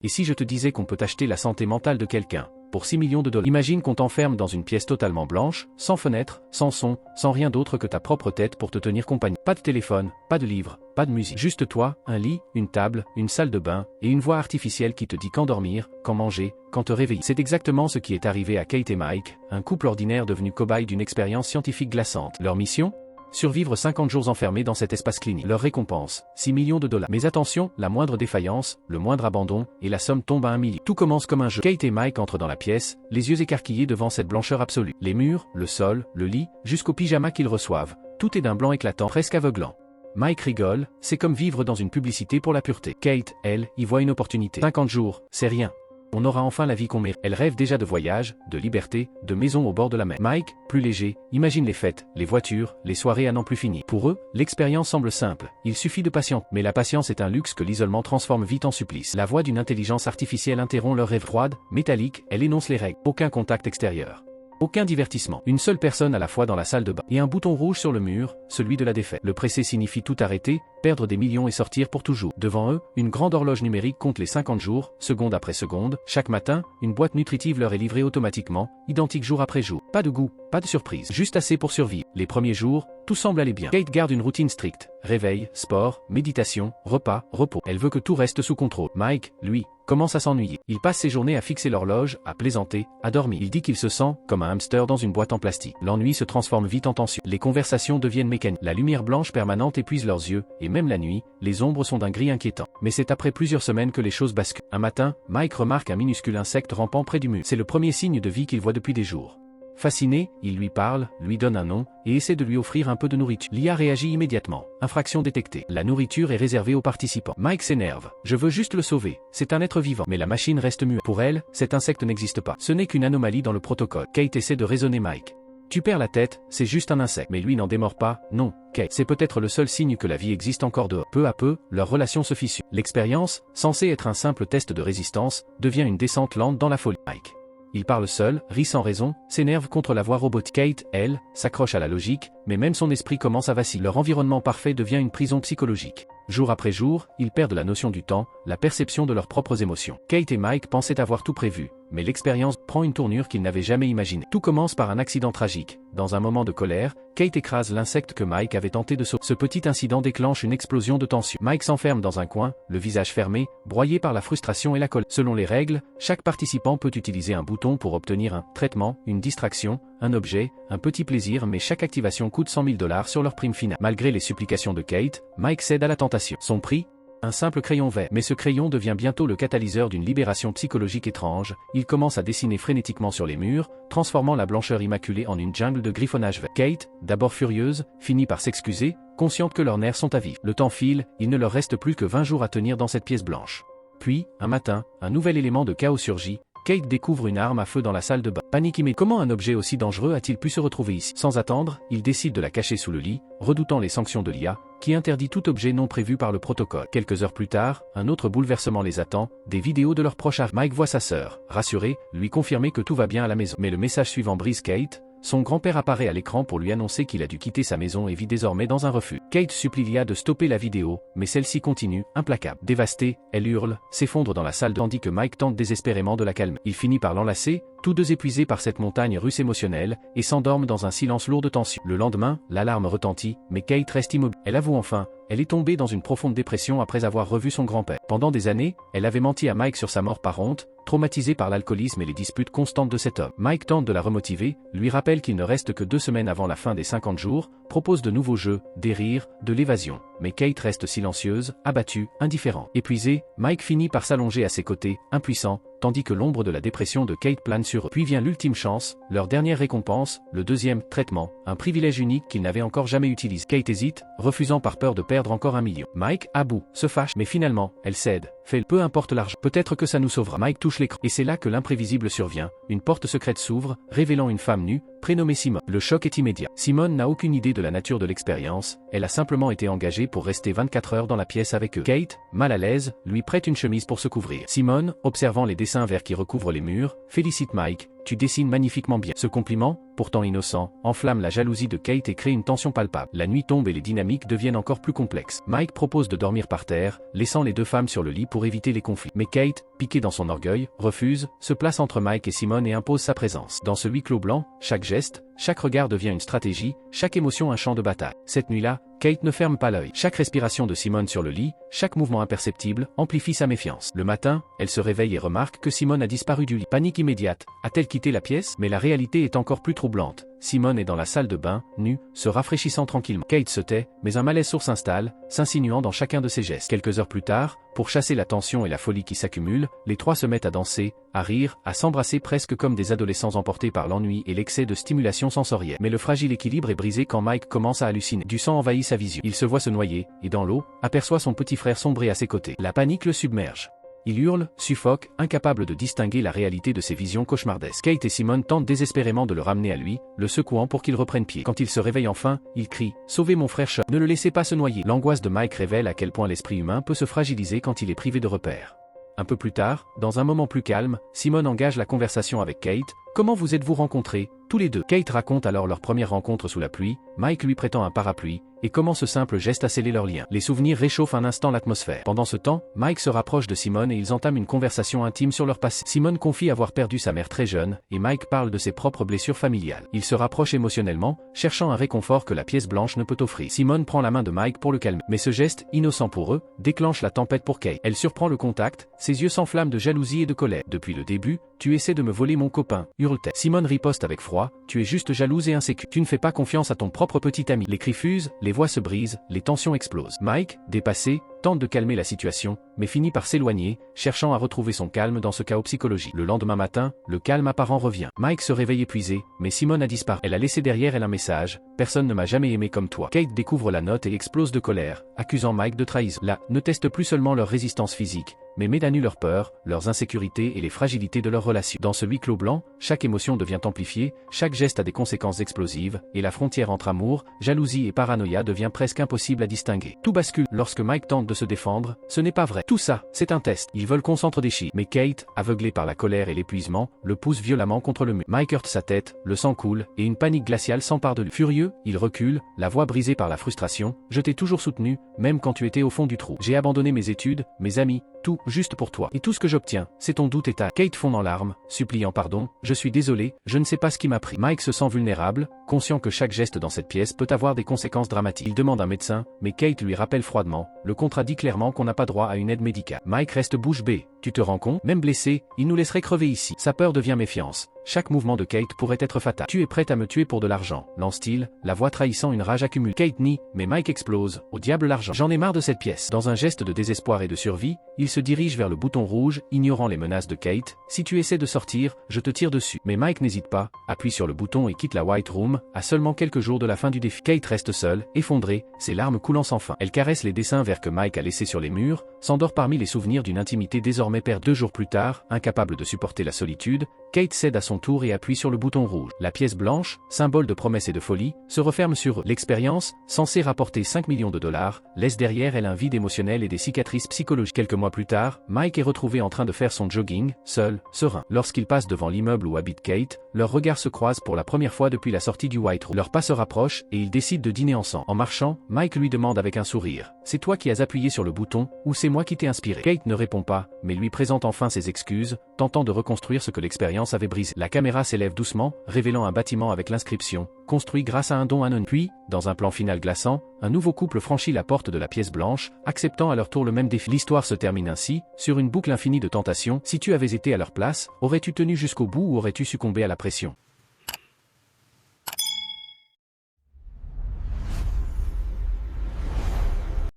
Et si je te disais qu'on peut acheter la santé mentale de quelqu'un pour 6 millions de dollars? Imagine qu'on t'enferme dans une pièce totalement blanche, sans fenêtre, sans son, sans rien d'autre que ta propre tête pour te tenir compagnie. Pas de téléphone, pas de livre, pas de musique. Juste toi, un lit, une table, une salle de bain, et une voix artificielle qui te dit quand dormir, quand manger, quand te réveiller. C'est exactement ce qui est arrivé à Kate et Mike, un couple ordinaire devenu cobaye d'une expérience scientifique glaçante. Leur mission? Survivre 50 jours enfermés dans cet espace clinique. Leur récompense, 6 millions de dollars. Mais attention, la moindre défaillance, le moindre abandon, et la somme tombe à 1 million. Tout commence comme un jeu. Kate et Mike entrent dans la pièce, les yeux écarquillés devant cette blancheur absolue. Les murs, le sol, le lit, jusqu'au pyjama qu'ils reçoivent. Tout est d'un blanc éclatant, presque aveuglant. Mike rigole, c'est comme vivre dans une publicité pour la pureté. Kate, elle, y voit une opportunité. 50 jours, c'est rien. On aura enfin la vie qu'on mérite. Elle rêve déjà de voyage, de liberté, de maison au bord de la mer. Mike, plus léger, imagine les fêtes, les voitures, les soirées à n'en plus finir. Pour eux, l'expérience semble simple, il suffit de patienter. Mais la patience est un luxe que l'isolement transforme vite en supplice. La voix d'une intelligence artificielle interrompt leur rêve. Froide, métallique, elle énonce les règles. Aucun contact extérieur. Aucun divertissement. Une seule personne à la fois dans la salle de bain. Et un bouton rouge sur le mur, celui de la défaite. Le presser signifie tout arrêter, perdre des millions et sortir pour toujours. Devant eux, une grande horloge numérique compte les 50 jours, seconde après seconde. Chaque matin, une boîte nutritive leur est livrée automatiquement, identique jour après jour. Pas de goût, pas de surprise, juste assez pour survivre. Les premiers jours, tout semble aller bien. Kate garde une routine stricte. Réveil, sport, méditation, repas, repos. Elle veut que tout reste sous contrôle. Mike, lui, commence à s'ennuyer. Il passe ses journées à fixer l'horloge, à plaisanter, à dormir. Il dit qu'il se sent comme un hamster dans une boîte en plastique. L'ennui se transforme vite en tension. Les conversations deviennent mécaniques. La lumière blanche permanente épuise leurs yeux, et même la nuit, les ombres sont d'un gris inquiétant. Mais c'est après plusieurs semaines que les choses basculent. Un matin, Mike remarque un minuscule insecte rampant près du mur. C'est le premier signe de vie qu'il voit depuis des jours. Fasciné, il lui parle, lui donne un nom, et essaie de lui offrir un peu de nourriture. L'IA réagit immédiatement. Infraction détectée. La nourriture est réservée aux participants. Mike s'énerve. Je veux juste le sauver. C'est un être vivant. Mais la machine reste muette. Pour elle, cet insecte n'existe pas. Ce n'est qu'une anomalie dans le protocole. Kate essaie de raisonner Mike. Tu perds la tête, c'est juste un insecte. Mais lui n'en démord pas. Non, Kate. C'est peut-être le seul signe que la vie existe encore dehors. Peu à peu, leur relation se fissure. L'expérience, censée être un simple test de résistance, devient une descente lente dans la folie. Mike. Il parle seul, rit sans raison, s'énerve contre la voix robotique. Kate, elle, s'accroche à la logique, mais même son esprit commence à vaciller. Leur environnement parfait devient une prison psychologique. Jour après jour, ils perdent la notion du temps, la perception de leurs propres émotions. Kate et Mike pensaient avoir tout prévu, mais l'expérience prend une tournure qu'ils n'avaient jamais imaginée. Tout commence par un accident tragique. Dans un moment de colère, Kate écrase l'insecte que Mike avait tenté de sauver. Ce petit incident déclenche une explosion de tension. Mike s'enferme dans un coin, le visage fermé, broyé par la frustration et la colère. Selon les règles, chaque participant peut utiliser un bouton pour obtenir un traitement, une distraction, un objet, un petit plaisir, mais chaque activation coûte 100 000 $ sur leur prime finale. Malgré les supplications de Kate, Mike cède à la tentation. Son prix? Un simple crayon vert. Mais ce crayon devient bientôt le catalyseur d'une libération psychologique étrange. Il commence à dessiner frénétiquement sur les murs, transformant la blancheur immaculée en une jungle de griffonnage vert. Kate, d'abord furieuse, finit par s'excuser, consciente que leurs nerfs sont à vif. Le temps file, il ne leur reste plus que 20 jours à tenir dans cette pièce blanche. Puis, un matin, un nouvel élément de chaos surgit. Kate découvre une arme à feu dans la salle de bain. Panique immédiate. Comment un objet aussi dangereux a-t-il pu se retrouver ici? Sans attendre, il décide de la cacher sous le lit, redoutant les sanctions de l'IA, qui interdit tout objet non prévu par le protocole. Quelques heures plus tard, un autre bouleversement les attend, des vidéos de leurs proches arrivent. Mike voit sa sœur, rassuré, lui confirmer que tout va bien à la maison. Mais le message suivant brise Kate. Son grand-père apparaît à l'écran pour lui annoncer qu'il a dû quitter sa maison et vit désormais dans un refuge. Kate supplie l'IA de stopper la vidéo, mais celle-ci continue, implacable. Dévastée, elle hurle, s'effondre dans la salle tandis que Mike tente désespérément de la calmer. Il finit par l'enlacer, tous deux épuisés par cette montagne russe émotionnelle, et s'endorment dans un silence lourd de tension. Le lendemain, l'alarme retentit, mais Kate reste immobile. Elle avoue enfin, elle est tombée dans une profonde dépression après avoir revu son grand-père. Pendant des années, elle avait menti à Mike sur sa mort par honte, traumatisée par l'alcoolisme et les disputes constantes de cet homme. Mike tente de la remotiver, lui rappelle qu'il ne reste que 2 semaines avant la fin des 50 jours, propose de nouveaux jeux, des rires, de l'évasion. Mais Kate reste silencieuse, abattue, indifférente. Épuisé, Mike finit par s'allonger à ses côtés, impuissant, tandis que l'ombre de la dépression de Kate plane sur eux. Puis vient l'ultime chance, leur dernière récompense, le deuxième traitement, un privilège unique qu'ils n'avaient encore jamais utilisé. Kate hésite, refusant par peur de perdre encore 1 million. Mike, à bout, se fâche, mais finalement, elle cède. Peu importe l'argent, peut-être que ça nous sauvera. Mike touche l'écran, et c'est là que l'imprévisible survient. Une porte secrète s'ouvre, révélant une femme nue, prénommée Simone. Le choc est immédiat. Simone n'a aucune idée de la nature de l'expérience, elle a simplement été engagée pour rester 24 heures dans la pièce avec eux. Kate, mal à l'aise, lui prête une chemise pour se couvrir. Simone, observant les dessins verts qui recouvrent les murs, félicite Mike, tu dessines magnifiquement bien. Ce compliment, pourtant innocent, enflamme la jalousie de Kate et crée une tension palpable. La nuit tombe et les dynamiques deviennent encore plus complexes. Mike propose de dormir par terre, laissant les deux femmes sur le lit pour éviter les conflits. Mais Kate, piquée dans son orgueil, refuse, se place entre Mike et Simone et impose sa présence. Dans ce huis clos blanc, chaque geste, chaque regard devient une stratégie, chaque émotion un champ de bataille. Cette nuit-là, Kate ne ferme pas l'œil. Chaque respiration de Simone sur le lit, chaque mouvement imperceptible, amplifie sa méfiance. Le matin, elle se réveille et remarque que Simone a disparu du lit. Panique immédiate. A-t-elle quitté la pièce? Mais la réalité est encore plus troublante. Simone est dans la salle de bain, nue, se rafraîchissant tranquillement. Kate se tait, mais un malaise sourd s'installe, s'insinuant dans chacun de ses gestes. Quelques heures plus tard, pour chasser la tension et la folie qui s'accumulent, les trois se mettent à danser, à rire, à s'embrasser presque comme des adolescents emportés par l'ennui et l'excès de stimulation sensorielle. Mais le fragile équilibre est brisé quand Mike commence à halluciner. Du sang envahit sa vision. Il se voit se noyer, et dans l'eau, aperçoit son petit frère sombrer à ses côtés. La panique le submerge. Il hurle, suffoque, incapable de distinguer la réalité de ses visions cauchemardesques. Kate et Simone tentent désespérément de le ramener à lui, le secouant pour qu'il reprenne pied. Quand il se réveille enfin, il crie « Sauvez mon frère Sean, ne le laissez pas se noyer ». L'angoisse de Mike révèle à quel point l'esprit humain peut se fragiliser quand il est privé de repères. Un peu plus tard, dans un moment plus calme, Simone engage la conversation avec Kate. « Comment vous êtes-vous rencontrés, tous les deux ?» Kate raconte alors leur première rencontre sous la pluie, Mike lui prêtant un parapluie, et comment ce simple geste a scellé leur lien. Les souvenirs réchauffent un instant l'atmosphère. Pendant ce temps, Mike se rapproche de Simone et ils entament une conversation intime sur leur passé. Simone confie avoir perdu sa mère très jeune, et Mike parle de ses propres blessures familiales. Ils se rapprochent émotionnellement, cherchant un réconfort que la pièce blanche ne peut offrir. Simone prend la main de Mike pour le calmer. Mais ce geste, innocent pour eux, déclenche la tempête pour Kate. Elle surprend le contact, ses yeux s'enflamment de jalousie et de colère. Depuis le début, tu essaies de me voler mon copain, hurle-t-elle. Simone riposte avec froid, tu es juste jalouse et insécure. Tu ne fais pas confiance à ton propre petit ami. Les cris fusent, les voix se brisent, les tensions explosent. Mike, dépassé, tente de calmer la situation, mais finit par s'éloigner, cherchant à retrouver son calme dans ce chaos psychologique. Le lendemain matin, le calme apparent revient. Mike se réveille épuisé, mais Simone a disparu. Elle a laissé derrière elle un message, « Personne ne m'a jamais aimé comme toi ». Kate découvre la note et explose de colère, accusant Mike de trahison. Là, ne teste plus seulement leur résistance physique, mais met à nu leur peur, leurs insécurités et les fragilités de leur relation. Dans ce huis clos blanc, chaque émotion devient amplifiée, chaque geste a des conséquences explosives, et la frontière entre amour, jalousie et paranoïa devient presque impossible à distinguer. Tout bascule lorsque Mike tente de se défendre. Ce n'est pas vrai. Tout ça, c'est un test. Ils veulent qu'on s'entre des chiffres. Mais Kate, aveuglée par la colère et l'épuisement, le pousse violemment contre le mur. Mike heurte sa tête, le sang coule, et une panique glaciale s'empare de lui. Furieux, il recule, la voix brisée par la frustration. Je t'ai toujours soutenu, même quand tu étais au fond du trou. J'ai abandonné mes études, mes amis, tout, juste pour toi. Et tout ce que j'obtiens, c'est ton doute et ta... Kate fond en larmes, suppliant pardon, je suis désolé, je ne sais pas ce qui m'a pris. Mike se sent vulnérable, conscient que chaque geste dans cette pièce peut avoir des conséquences dramatiques. Il demande un médecin, mais Kate lui rappelle froidement, le contrat dit clairement qu'on n'a pas droit à une aide médicale. Mike reste bouche bée. Tu te rends compte? Même blessé, il nous laisserait crever ici. Sa peur devient méfiance. Chaque mouvement de Kate pourrait être fatal. Tu es prête à me tuer pour de l'argent, lance-t-il, la voix trahissant une rage accumulée. Kate nie, mais Mike explose. Au diable l'argent. J'en ai marre de cette pièce. Dans un geste de désespoir et de survie, il se dirige vers le bouton rouge, ignorant les menaces de Kate. Si tu essaies de sortir, je te tire dessus. Mais Mike n'hésite pas, appuie sur le bouton et quitte la White Room, à seulement quelques jours de la fin du défi. Kate reste seule, effondrée, ses larmes coulant sans fin. Elle caresse les dessins verts que Mike a laissés sur les murs, s'endort parmi les souvenirs d'une intimité désormais perdue. 2 jours plus tard, incapable de supporter la solitude, Kate cède à son tour et appuie sur le bouton rouge. La pièce blanche, symbole de promesse et de folie, se referme sur eux. L'expérience, censée rapporter 5 millions de dollars, laisse derrière elle un vide émotionnel et des cicatrices psychologiques. Quelques mois plus tard, Mike est retrouvé en train de faire son jogging, seul, serein. Lorsqu'il passe devant l'immeuble où habite Kate, leurs regards se croisent pour la première fois depuis la sortie du White Room. Leurs pas se rapprochent et ils décident de dîner ensemble. En marchant, Mike lui demande avec un sourire, « C'est toi qui as appuyé sur le bouton, ou c'est moi qui t'ai inspiré ?» Kate ne répond pas, mais lui présente enfin ses excuses, tentant de reconstruire ce que l'expérience avait brisé. La caméra s'élève doucement, révélant un bâtiment avec l'inscription « Construit grâce à un don anonyme ». Puis, dans un plan final glaçant, un nouveau couple franchit la porte de la pièce blanche, acceptant à leur tour le même défi. L'histoire se termine ainsi, sur une boucle infinie de tentations. Si tu avais été à leur place, aurais-tu tenu jusqu'au bout ou aurais-tu succombé à la pression ?